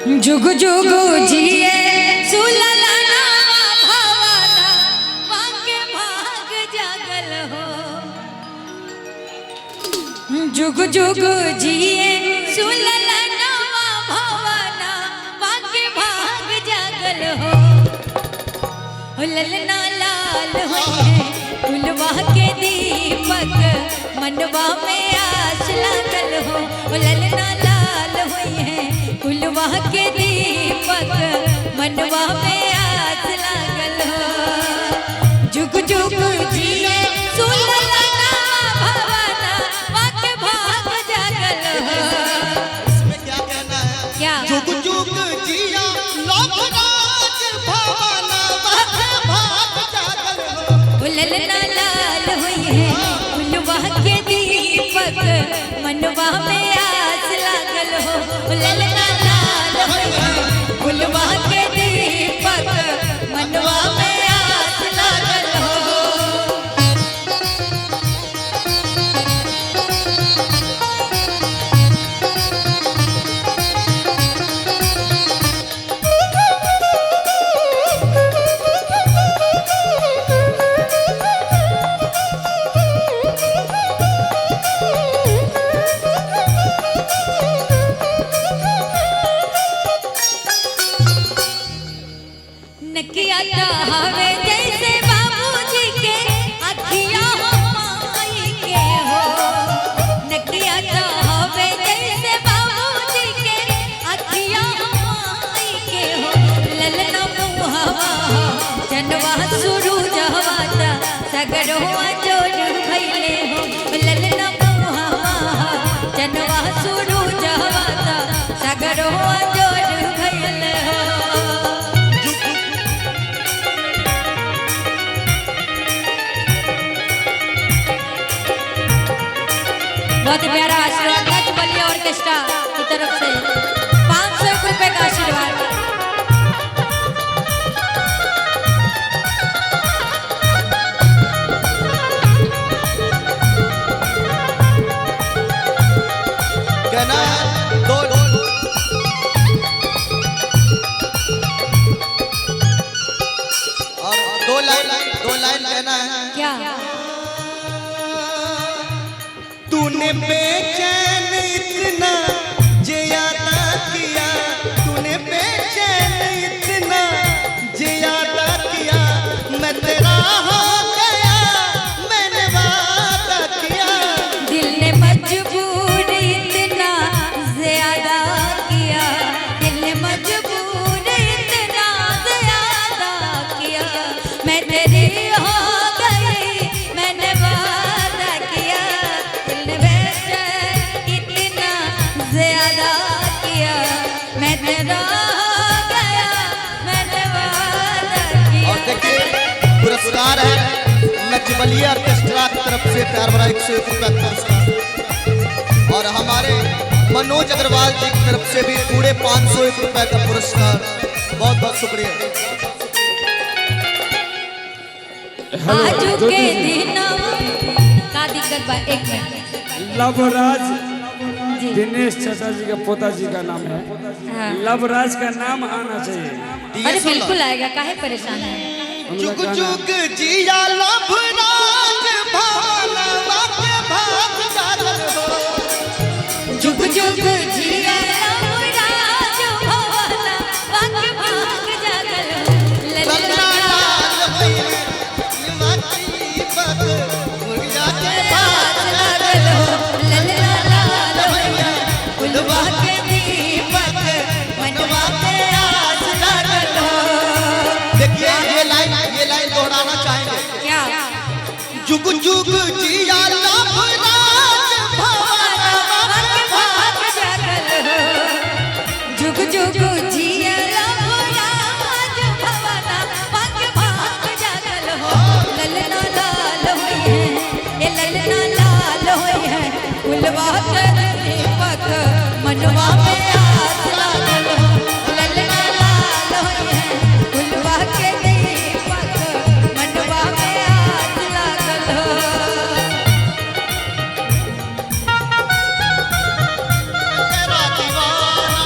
जुग जुग जिए सुललना भवना वाके भाग जागल हो। जुग जुग जिए सुललना भवना वाके भाग जागल हो। ललना लाल होए कुलवा के दीपक मनवा में आस लागल हो। ललना लाल होए कुलवा के दीपक मनवा में आस लागल हो। जुग जुग जिए सुललना भवना वाके भाग जागल हो। इसमें क्या कहना है? क्या जुग जुग जिया लोकराज भवना वाके भाग जागल हो। ललना लाल होए कुलवा के दीपक मनवा में आस लागल हो। ललना लाल होए कुलवा के दीपक मनवा में आस लागल हो। नकिया हवे जैसे बाबूजी के अखिया माई के हो। नकिया हवे जैसे बाबूजी के अखिया माई के हो। ललना मुहवा जनवा शुरू जवाता सगरवा जोड़ भइले हो। ललना मुहवा जनवा शुरू जवाता सगरवा जोड़ भइले हो। बहुत प्यारा आशीर्वाद नच बलिया ऑर्केस्ट्रा की तरफ से 500 रुपए का आशीर्वाद। कहना है दो लाइन कहना है। क्या तूने बेचैन इतना ज्यादा किया, तूने बेचैन इतना ज्यादा किया, मैं तेरा हो गया, मैंने वादा किया। दिल ने मजबूर इतना ज्यादा किया। दिल ने मजबूर इतना ज्यादा किया। मैं तेरी हो गई, मैंने वादा किया। दिल ने बेचैन इतना ज्यादा किया। मैं तेरा हो गया, मैंने वादा किया। और देखिए पुरस्कार है नचबलिया ऑर्केस्ट्रा की तरफ से प्यार भरा 101 रुपया पुरस्कार, और हमारे मनोज अग्रवाल जी की तरफ से भी पूरे 501 रुपए का पुरस्कार। बहुत बहुत शुक्रिया। आज के दिन का दिक्कत बा। एक मिनट लवराज जी। दिनेश चाचा जी का पोता जी का नाम है। हाँ। लवराज का नाम आना चाहिए। अरे बिल्कुल आएगा, काहे परेशान है। जुग जुग जिया लवराज भवना वाके भाग जागल हो। जुग जुग जिया लवराज भवना वाके भाग जागल हो। ललना लाल होए कुलवा के दीपक मुर्गा के भाग लागल हो। ललना लाल होए कुलवा के दीपक मनवा में आस लागल हो। देखिए ये लाइन दोहराना चाहेंगे। क्या जुग जुग जिया लवराज भवना वाके भाग जागल हो। जुग जुग जिया लवराज भवना वाके भाग जागल हो। ललना लाल होए ये ललना लाल होए कुलवा के दीपक मनवा में आस लागल हो। ललना लाल होए कुलवा के दीपक मनवा में आस लागल हो। तेरा दीवाना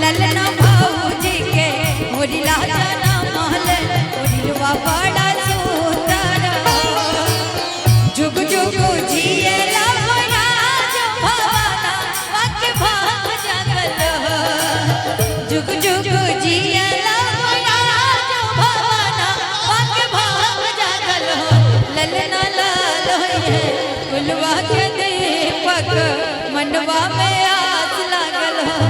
ललना भाऊजी के मोरी लाजा ना महल मोरीवा बड़ा सुंदर जुग जुग जिए लवना जो भवाना वाके भाग जगल जुग जुग जिए लवना जो भवाना वाके भाग जगल ललना लाल होए फुलवा के दीपक मनवा में आस लागल हो